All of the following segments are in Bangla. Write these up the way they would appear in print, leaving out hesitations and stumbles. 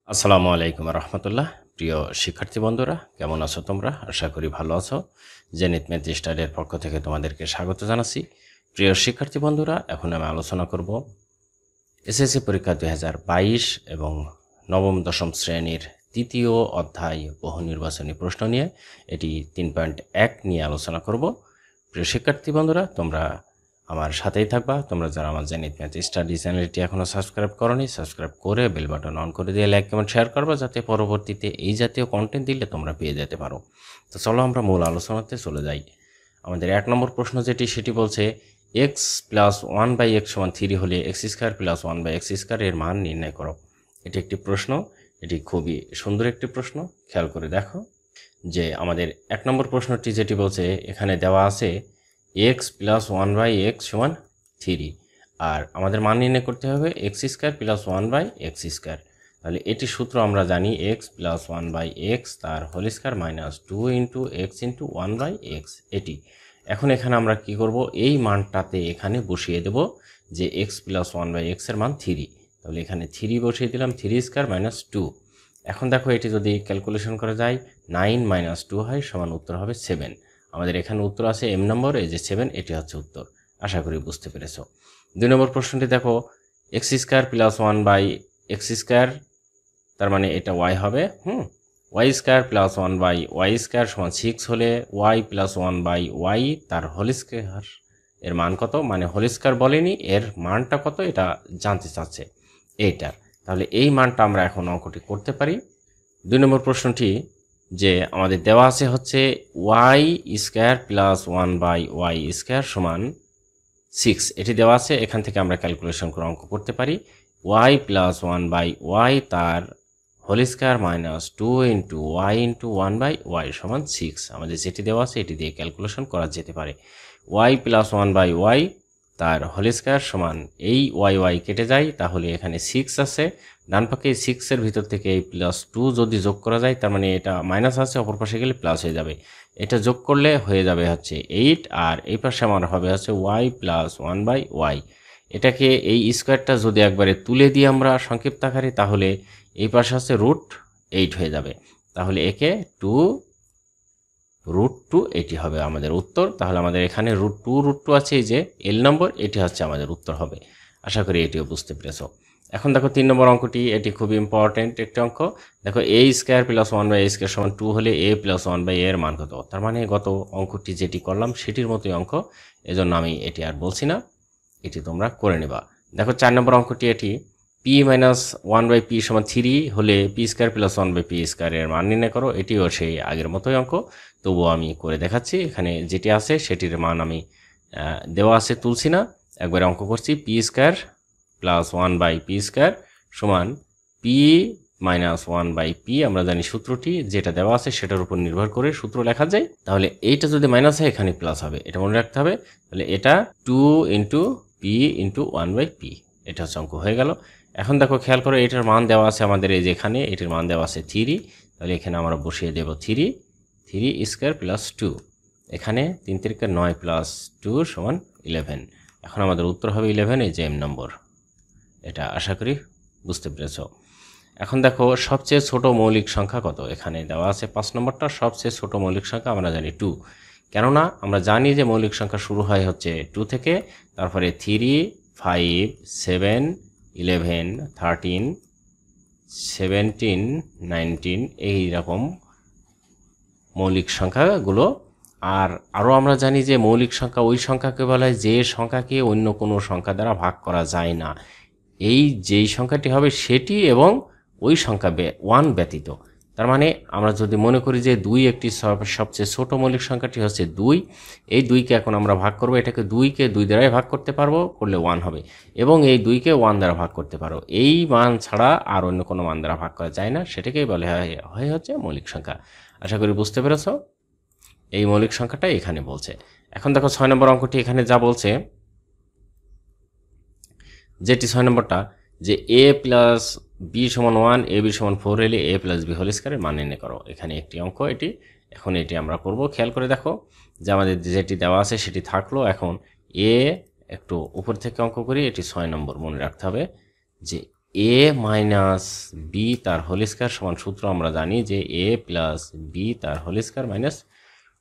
আসসালামু আলাইকুম রহমতুল্লাহ। প্রিয় শিক্ষার্থী বন্ধুরা, কেমন আছো তোমরা? আশা করি ভালো আছো। জেনিথ ম্যাথ স্টাডির পক্ষ থেকে তোমাদেরকে স্বাগত জানাচ্ছি। প্রিয় শিক্ষার্থী বন্ধুরা, এখন আমি আলোচনা করব এসএসসি পরীক্ষা 2022 এবং নবম দশম শ্রেণীর তৃতীয় অধ্যায় বহু নির্বাচনী প্রশ্ন নিয়ে। এটি 3.1 নিয়ে আলোচনা করব। প্রিয় শিক্ষার্থী বন্ধুরা, তোমরা আমার সাথেই থাকবা। তোমরা যারা আমার জেনিথ ম্যাথ স্টাডি চ্যানেলটি এখনও সাবস্ক্রাইব করনি, সাবস্ক্রাইব করে বেল বাটন অন করে দিয়ে লাইক কমেন্ট শেয়ার করবা, যাতে পরবর্তীতে এই জাতীয় কন্টেন্ট দিলে তোমরা পেয়ে যেতে পারো। তো চলো আমরা মূল আলোচনাতে চলে যাই। আমাদের 1 নম্বর প্রশ্ন সেটি বলছে x প্লাস 1/x সমান 3 হলে x² প্লাস 1/x² এর মান নির্ণয় করো। এটি একটি প্রশ্ন, এটি খুবই সুন্দর একটি প্রশ্ন। খেয়াল করে দেখো যে আমাদের 1 নম্বর প্রশ্নটি যেটি বলছে, এখানে দেওয়া আছে x প্লাস 1/x সমান 3, আর আমাদের মান নির্ণয় করতে হবে x² প্লাস 1/x²। তাহলে এটি সূত্র আমরা জানি, x প্লাস 1/x তার whole square minus 2 into x into 1/x। এটি এখন এখানে আমরা কি করব, এই মানটাতে এখানে বসিয়ে দেব যে x প্লাস 1/x এর মান 3। তাহলে এখানে 3 বসিয়ে দিলাম, 3² মাইনাস 2। এখন দেখো এটি যদি ক্যালকুলেশন করা যায় 9 মাইনাস 2 হয় সমান উত্তর হবে 7। আমাদের এখানে উত্তর আছে এম নম্বর, এই যে 7, এটি হচ্ছে উত্তর। আশা করি বুঝতে পেরেছো। 2 নম্বর প্রশ্নটি দেখো, x² প্লাস 1/x², তার মানে এটা y হবে। y² প্লাস 1/y² সমান 6 হলে y প্লাস 1/y তার হোল স্কয়ার এর মান কত? মানে হোল স্কয়ার বলেনি, এর মানটা কত এটা জানতে চাচ্ছে এইটার। তাহলে এই মানটা আমরা এখন অঙ্কটি করতে পারি। 2 নম্বর প্রশ্নটি যে আমাদের দেওয়া আছে হচ্ছে y² প্লাস 1/y² সমান 6, এটি দেওয়া আছে। এখান থেকে আমরা ক্যালকুলেশন করে অঙ্ক করতে পারি। y প্লাস 1/y তার whole square minus 2 into y into 1/y সমান 6। আমাদের যেটি দেওয়া আছে এটি দিয়ে ক্যালকুলেশন করা যেতে পারে। y প্লাস 1/y তার হোল স্কয়ার সমান, এই y কেটে যায়, তাহলে এখানে 6 আছে। ডান পাকে 6-এর ভিতর থেকে এই প্লাস 2 যদি যোগ করা যায়, তার মানে এটা মাইনাস আছে, অপর পাশে গেলে প্লাস হয়ে যাবে। এটা যোগ করলে হয়ে যাবে হচ্ছে 8, আর এই পাশে আমার হবে হচ্ছে y প্লাস 1/y। এটাকে এই স্কোয়ারটা যদি একবারে তুলে দিই আমরা সংক্ষিপ্ত আকারে, তাহলে এই পাশে হচ্ছে √8 হয়ে যাবে। তাহলে একে √2 এটি হবে আমাদের উত্তর। তাহলে আমাদের এখানে √2 আছে, এই যে এল নম্বর, এটি হচ্ছে আমাদের উত্তর হবে। আশা করি এটিও বুঝতে পেরেছো। এখন দেখো 3 নম্বর অঙ্কটি, এটি খুব ইম্পর্টেন্ট একটি অঙ্ক। দেখো a² প্লাস 1/a² সমান 2 হলে a প্লাস 1/a এর মান কত? তার মানে গত অঙ্কটি যেটি করলাম সেটির মতোই অঙ্ক, এজন্য আমি এটি আর বলছি না, এটি তোমরা করে নেবা। দেখো 4 নম্বর অঙ্কটি, এটি p মাইনাস 1/p সমান 3 হলে p² প্লাস 1/p² এর মান নির্ণয় করো। এটিও সেই আগের মতোই অঙ্ক, তবুও আমি করে দেখাচ্ছি। এখানে যেটি আছে সেটির মান আমি দেওয়া আছে তুলছি না, একবারে অঙ্ক করছি। p² প্লাস 1/p² সমান p মাইনাস 1/p। আমরা জানি সূত্রটি যেটা দেওয়া আছে সেটার উপর নির্ভর করে সূত্র লেখা যায়। তাহলে এইটা যদি মাইনাস হয় এখানে প্লাস হবে, এটা মনে রাখতে হবে। তাহলে এটা 2 ইন্টু p ইন্টু 1/p, এটা হচ্ছে অঙ্ক হয়ে গেল। এখন দেখো খেয়াল করে, এটার মান দেওয়া আছে আমাদের এই যে এখানে, এটির মান দেওয়া আছে 3। তাহলে এখানে আমরা বসিয়ে দেব 3² প্লাস 2। এখানে 3 × 9 প্লাস 2 সমান 11। এখন আমাদের উত্তর হবে 11, এই যে এম নম্বর। এটা আশা করি বুঝতে পেরেছ। এখন দেখো সবচেয়ে ছোট মৌলিক সংখ্যা কত? এখানে দেওয়া আছে 5 নম্বরটা, সবচেয়ে ছোট মৌলিক সংখ্যা আমরা জানি 2। কেননা আমরা জানি যে মৌলিক সংখ্যা শুরু হয় হচ্ছে 2 থেকে, তারপরে 3, 5, 7, 11, 13, 17, 19 এই রকম মৌলিক সংখ্যাগুলো। আর আরও আমরা জানি যে মৌলিক সংখ্যা ওই সংখ্যাকে বলা হয় যে সংখ্যাকে অন্য কোনো সংখ্যা দ্বারা ভাগ করা যায় না। এই যেই সংখ্যাটি হবে সেটি এবং ওই সংখ্যা 1 ব্যতীত। তার মানে আমরা যদি মনে করি যে 2 একটি সবচেয়ে ছোট মৌলিক সংখ্যাটি হচ্ছে 2, এই 2কে এখন আমরা ভাগ করব। এটাকে 2কে 2 দ্বারাই ভাগ করতে পারবো, করলে 1 হবে, এবং এই 2কে 1 দ্বারা ভাগ করতে পারো। এই মান ছাড়া আর অন্য কোনো মান দ্বারা ভাগ করা যায় না, সেটাকেই বলে হয় হচ্ছে মৌলিক সংখ্যা। আশা করি বুঝতে পেরেছ। এই মৌলিক সংখ্যাটা এখানে বলছে। এখন দেখো 6 নম্বর অঙ্কটি, এখানে যা বলছে যেটি 6 নম্বরটা, যে a প্লাস b সমান 1, ab সমান 4 হলে a প্লাস b হোল স্কয়ারের মান নির্ণয় করো। এখানে একটি অঙ্ক এটি, এখন এটি আমরা করব। খেয়াল করে দেখো যে আমাদের যেটি দেওয়া আছে সেটি থাকলো। এখন a একটু উপর থেকে অঙ্ক করি, এটি 6 নম্বর মনে রাখতে হবে যে এ মাইনাস বি তার হোল স্কয়ার সমান সূত্র আমরা জানি যে এ প্লাস বি তার হোল স্কয়ার মাইনাস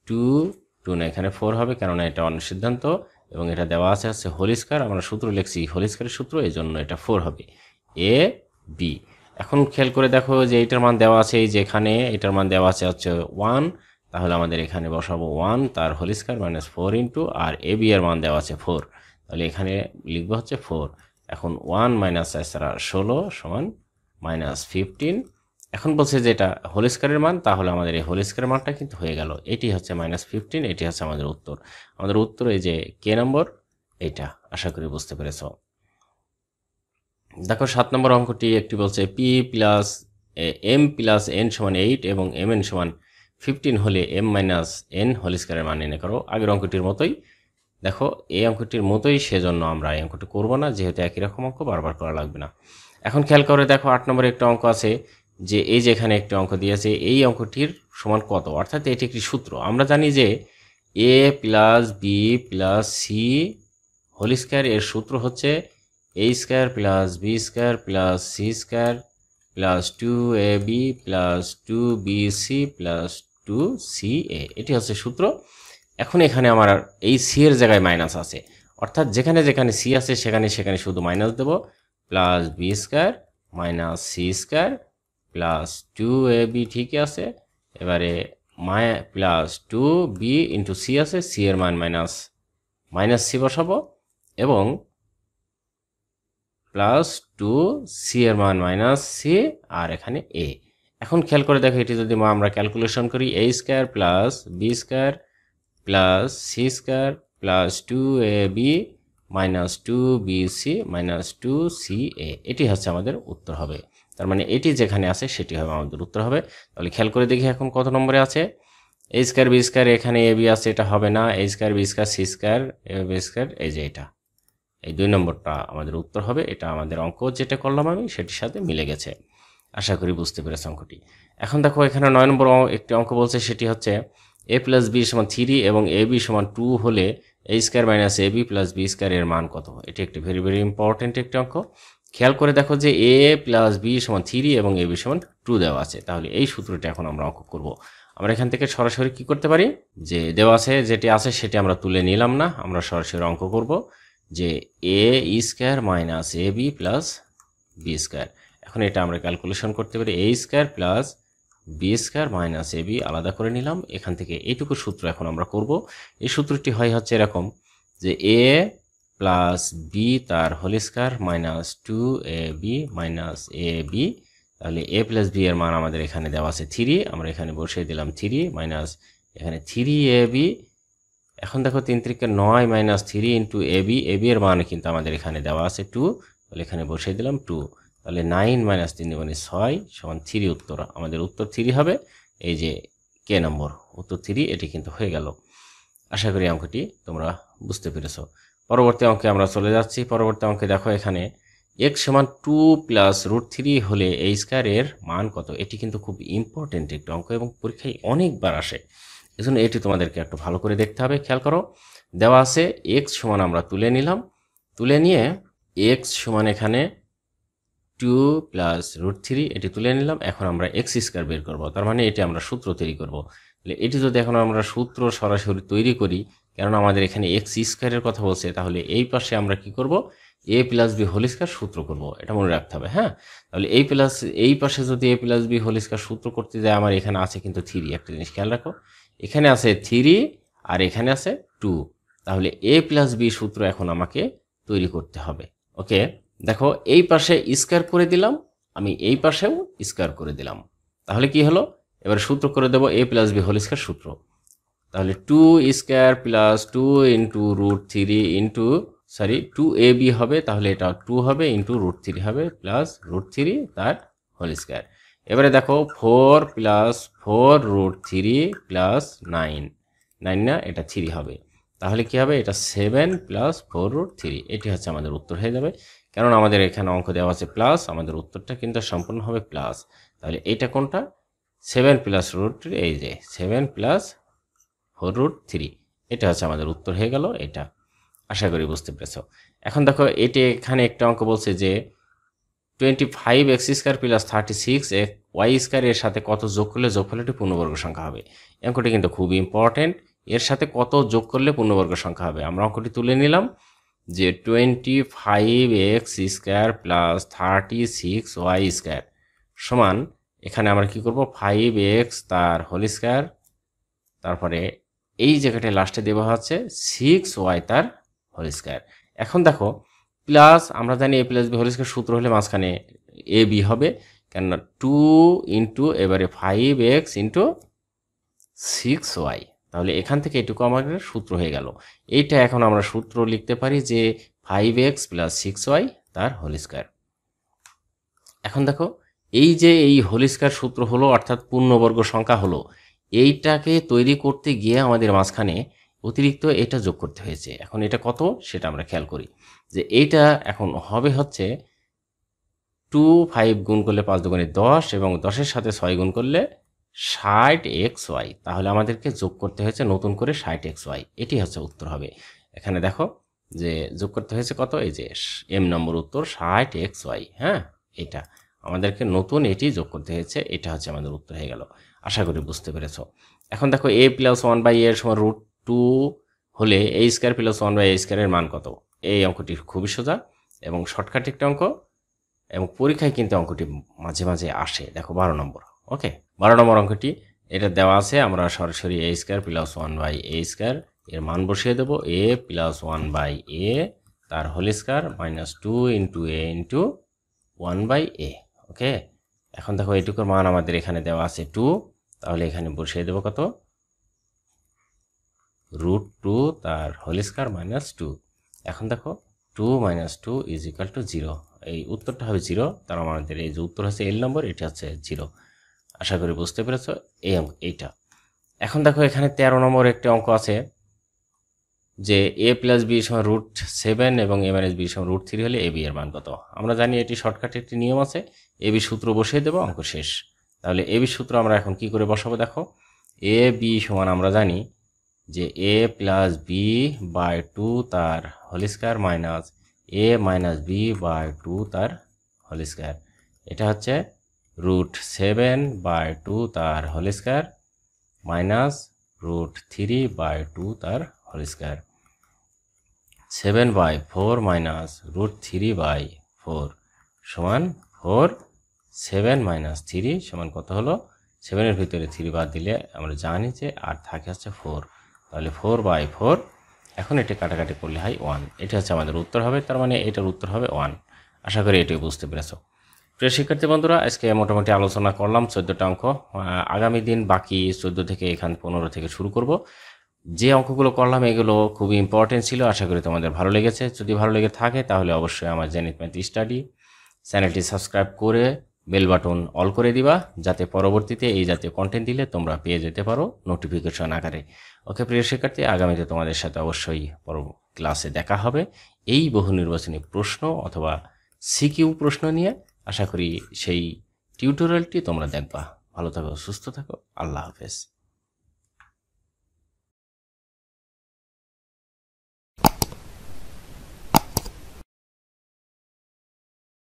2 না এখানে 4 হবে, কেননা এটা অন্য সিদ্ধান্ত এবং এটা দেওয়া আছে হোল স্কয়ার, আমরা সূত্র লিখছি হোল স্কয়ারের সূত্র, এই জন্য এটা 4 হবে এ বি। এখন খেয়াল করে দেখো যে এইটার মান দেওয়া আছে, এই যে এখানে এটার মান দেওয়া আছে হচ্ছে 1, তাহলে আমাদের এখানে বসাবো 1 তার whole square minus 4 into, R A B এর মান দেওয়া আছে 4, তাহলে এখানে লিখবো হচ্ছে 4। এখন 1 মাইনাস 16 সমান মাইনাস 15। এখন বলছে যে এটা হোল স্কয়ারের মান, তাহলে আমাদের এই হোল স্কয়ারের মানটা কিন্তু হয়ে গেল, এটি হচ্ছে মাইনাস 15, এটি হচ্ছে আমাদের উত্তর। আমাদের উত্তর এই যে কে নম্বর এইটা, আশা করি বুঝতে পেরেছ। দেখো 7 নম্বর অঙ্কটি একটি বলছে P plus M plus N সমান 8 এবং এম এন সমান 15 হলে এম মাইনাস এন হোল স্কয়ারের মান নির্ণয় করো। আগের অঙ্কটির মতোই, দেখো এই অঙ্কটির মতোই, সেজন্য আমরা এই অঙ্কটি করব না, যেহেতু একই রকম অঙ্ক বারবার করা লাগবে না। এখন খেয়াল করে দেখো 8 নম্বরে একটা অঙ্ক আছে, যে এই যে এখানে একটি অঙ্ক দিয়েছে, এই অঙ্কটির সমান কত, অর্থাৎ এটি একটি সূত্র। আমরা জানি যে a plus b plus c whole square এর সূত্র হচ্ছে a square plus b square plus c square plus 2ab plus 2bc plus 2ca, এটি হচ্ছে সূত্র। এখন এখানে আমার এই সি এর জায়গায় মাইনাস আছে, অর্থাৎ যেখানে যেখানে সি আছে সেখানে সেখানে শুধু মাইনাস দেব, plus b square minus c square plus 2ab, ঠিকই আছে। এবারে প্লাস 2b ইন্টু সি আছে, সি এর মান মাইনাস সি বসাবো, এবং প্লাস 2c এর মান মাইনাস সি, আর এখানে এ। এখন খেয়াল করে দেখো এটি যদি আমরা ক্যালকুলেশন করি, a square plus b square plus c square plus 2ab minus 2bc minus 2ca, এটি হচ্ছে আমাদের উত্তর হবে। তার মানে এটি যেখানে আছে সেটি হবে আমাদের উত্তর হবে। তাহলে খেয়াল করে দেখি এখন কত নম্বরে আছে, এ স্কয়ার বি স্কয়ার, এখানে এ বি আছে, এটা হবে না, a square b square c square a b square, এই যে এটা, এই 2 নম্বরটা আমাদের উত্তর হবে। এটা আমাদের অঙ্ক যেটা করলাম আমি সেটির সাথে মিলে গেছে, আশা করি বুঝতে পেরেছ অঙ্কটি। এখন দেখো এখানে 9 নম্বর একটি অঙ্ক বলছে, সেটি হচ্ছে এ প্লাস বি সমান 3 এবং এ বি সমান 2 হলে এ square minus a b plus b square এর মান কত। এটি একটি ভেরি ভেরি ইম্পর্টেন্ট একটি অঙ্ক। খেয়াল করে দেখো যে এ প্লাস বি সমান 3 এবং এ বি সমান 2 দেওয়া আছে, তাহলে এই সূত্রটি এখন আমরা অঙ্ক করব। আমরা এখান থেকে সরাসরি কি করতে পারি, যে দেওয়া আছে যেটি আছে সেটি আমরা তুলে নিলাম না, আমরা সরাসরি অঙ্ক করব যে a square minus a b plus b square. এখন এটা আমরা ক্যালকুলেশন করতে পারি, a square plus b square minus a b আলাদা করে নিলাম। এখান থেকে এইটুকু সূত্র এখন আমরা করব। এই সূত্রটি হচ্ছে এরকম যে এ প্লাস বি তার whole square minus 2ab minus a b, তাহলে এ প্লাস বি এর মান আমাদের এখানে দেওয়া আছে 3, আমরা এখানে বসিয়ে দিলাম 3 মাইনাস এখানে 3ab। এখন দেখো 3 × 9 মাইনাস 3 ইন্টু এবি, এবি এর মান কিন্তু আমাদের এখানে দেওয়া আছে 2, তাহলে এখানে বসিয়ে দিলাম 2, তাহলে 9 মাইনাস 3 মানে 6 সমান 3 উত্তর। আমাদের উত্তর 3 হবে, এই যে কে নম্বর উত্তর 3, এটি কিন্তু হয়ে গেল। আশা করি অঙ্কটি তোমরা বুঝতে পেরেছ। পরবর্তী অঙ্কে আমরা চলে যাচ্ছি। পরবর্তী অঙ্কে দেখো এখানে x সমান 2 প্লাস √3 হলে a স্কয়ার এর মান কত। এটি কিন্তু খুব ইম্পর্টেন্ট একটি অঙ্ক এবং পরীক্ষায় অনেকবার আসে, এজন্য এটি তোমাদেরকে একটু ভালো করে দেখতে হবে। খেয়াল করো, দেওয়া আছে x সমান আমরা তুলে নিলাম, তুলে নিয়ে x সমান এখানে 2 প্লাস √3 এটি তুলে নিলাম। এখন আমরা x স্কয়ার বের করব, তার মানে এটি আমরা সূত্র তৈরি করব। তাহলে এটি যদি এখন আমরা সূত্র সরাসরি তৈরি করি, কারণ আমাদের এখানে x স্কয়ারের কথা বলছে, তাহলে এই পাশে আমরা কি করব, a plus B whole square সূত্র করব, এটা মনে রাখতে হবে। হ্যাঁ, তাহলে এই পাশে যদি a plus B whole square সূত্র করতে যায়, আমার এখানে আছে কিন্তু 3, একটা জিনিস খেয়াল রাখো, এখানে আছে 3 আর এখানে আছে 2, তাহলে a প্লাস বি সূত্র এখন আমাকে তৈরি করতে হবে। ওকে, দেখো এই পাশে স্কয়ার করে দিলাম, আমি এই পাশেও স্কয়ার করে দিলাম, তাহলে কি হলো, এবার সূত্র করে দেব a plus B whole square সূত্র। তাহলে 2 square plus 2 into √3 into 2ab হবে, তাহলে এটা 2 হবে ইন্টু √3 হবে প্লাস √3 তার হোল স্কয়ার। এবারে দেখো 4 প্লাস 4 √3 প্লাস 9 না, এটা 3 হবে, তাহলে কি হবে, এটা 7 প্লাস 4 √3, এটি হচ্ছে আমাদের উত্তর হয়ে যাবে। কারণ আমাদের এখানে অঙ্ক দেওয়া আছে প্লাস, আমাদের উত্তরটা কিন্তু সম্পূর্ণ হবে প্লাস। তাহলে এটা কোনটা, 7 প্লাস √3, এই যে 7 প্লাস 4 √3, এটা হচ্ছে আমাদের উত্তর হয়ে গেল। এটা আশা করি বুঝতে পেরেছ। এখন দেখো এটি এখানে একটা অঙ্ক বলছে যে 25x² প্লাস 36y² এর সাথে কত যোগ করলে যোগফলটি পূর্ণবর্গ সংখ্যা হবে। অঙ্কটি কিন্তু খুব ইম্পর্টেন্ট। এর সাথে কত যোগ করলে পূর্ণবর্গ সংখ্যা হবে। আমরা অঙ্কটি তুলে নিলাম যে 25x² প্লাস 36y² সমান, এখানে আমরা কি করব 5x তার হোল স্কয়ার, তারপরে এই জায়গাটায় লাস্টে দেওয়া হচ্ছে 6y তার হোল স্কয়ার। এখন দেখো প্লাস, আমরা জানি a plus b whole square সূত্র হলে মাঝখানে a b হবে, কেননা 2 ইন্টু এবারে 5x ইন্টু 6y, তাহলে এখান থেকে এটুকু আমাদের সূত্র হয়ে গেল। এইটা এখন আমরা সূত্র লিখতে পারি যে 5x প্লাস 6y তার হোল স্কয়ার। এখন দেখো এই যে এই হোল স্কয়ার সূত্র হলো, অর্থাৎ পূর্ণবর্গ সংখ্যা হলো, এইটাকে তৈরি করতে গিয়ে আমাদের মাঝখানে অতিরিক্ত এটা যোগ করতে হয়েছে। এখন এটা কত সেটা আমরা খেয়াল করি যে এইটা এখন হবে হচ্ছে 5 গুণ করলে 5 দুগুণে 10 এবং 10-এর সাথে 6 গুণ করলে 60xy, তাহলে আমাদেরকে যোগ করতে হয়েছে নতুন করে 60xy। এটি হচ্ছে উত্তর হবে। এখানে দেখো যে যোগ করতে হয়েছে কত, এই যে এম নম্বর উত্তর 60xy। হ্যাঁ, এটা আমাদেরকে নতুন এটি যোগ করতে হয়েছে, এটা হচ্ছে আমাদের উত্তর হয়ে গেল। আশা করি বুঝতে পেরেছ। এখন দেখো a প্লাস 1/a এর সমান √2 হলে a² প্লাস 1/a² এর মান কত। এই অঙ্কটি খুবই সোজা এবং শর্টকাট একটা অঙ্ক, এবং পরীক্ষায় কিন্তু অঙ্কটি মাঝে মাঝে আসে। দেখো 12 নম্বর, ওকে 12 নম্বর অঙ্কটি এটা দেওয়া আছে, আমরা সরাসরি a² প্লাস 1/a² এর মান বসিয়ে দেবো। a প্লাস 1/a তার whole square minus 2 into a into 1/a। Okay, এখন দেখো এইটুকুর মান আমাদের এখানে দেওয়া আছে 2, তাহলে এখানে বসিয়ে দেবো কত, √2 তার হোল স্কয়ার মাইনাস 2। এখন দেখো 2 মাইনাস 2 ইজ ইকুয়াল টু 0, এই উত্তরটা হবে 0। তার আমাদের এই যে উত্তর হচ্ছে এল নম্বর, এটা হচ্ছে 0। আশা করি বুঝতে পেরেছ এইটা। এখন দেখো এখানে 13 নম্বর একটা অঙ্ক আছে যে a প্লাস b সমান √7 এবং a মাইনাস b সমান √3 হলে a b এর মান কত। আমরা জানি এটি শর্টকাটে একটি নিয়ম আছে, a b সূত্র বসিয়ে দেবো, অঙ্ক শেষ। তাহলে a b সূত্র আমরা এখন কি করে বসাবো, দেখো a b সমান আমরা জানি যে a প্লাস b বাই 2 তার whole square minus a minus b by 2 তার হোল স্কয়ার, এটা হচ্ছে √7/2 তার হোল স্কয়ার মাইনাস √3/2 তার হোল স্কয়ার, 7/4 মাইনাস √3/4 সমান 4। 7 মাইনাস 3 সমান কত হলো, 7 এর ভিতরে 3 বাদ দিলে আমরা জানি যে আর থাকে হচ্ছে 4, তাহলে 4/4। এখন এটি কাটাকাটি করলে হয় 1, এটা হচ্ছে আমাদের উত্তর হবে। তার মানে এটার উত্তর হবে 1। আশা করি এটাই বুঝতে পেরেছো। প্রিয় শিক্ষার্থী বন্ধুরা, আজকে মোটামুটি আলোচনা করলাম 14টা অঙ্ক। আগামী দিন বাকি 14 থেকে এখান 15 থেকে শুরু করব। যে অঙ্কগুলো করলাম এগুলো খুবই ইম্পর্টেন্ট ছিল, আশা করি তোমাদের ভালো লেগেছে। যদি ভালো লেগে থাকে তাহলে অবশ্যই আমার জেনিথ ম্যাথ স্টাডি চ্যানেলটি সাবস্ক্রাইব করে বেল বাটন অল করে দিবা, যাতে পরবর্তীতে এই জাতীয় কন্টেন্ট দিলে তোমরা পেয়ে যেতে পারো নোটিফিকেশন আকারে। ওকে প্রিয় শিক্ষার্থী, আগামীতে তোমাদের সাথে অবশ্যই ক্লাসে দেখা হবে এই বহু নির্বাচনী প্রশ্ন অথবা সিকিউ প্রশ্ন নিয়ে। আশা করি সেই টিউটোরিয়ালটি তোমরা দেখবা। ভালো থাকো, সুস্থ থাকো, আল্লাহ হাফেজ।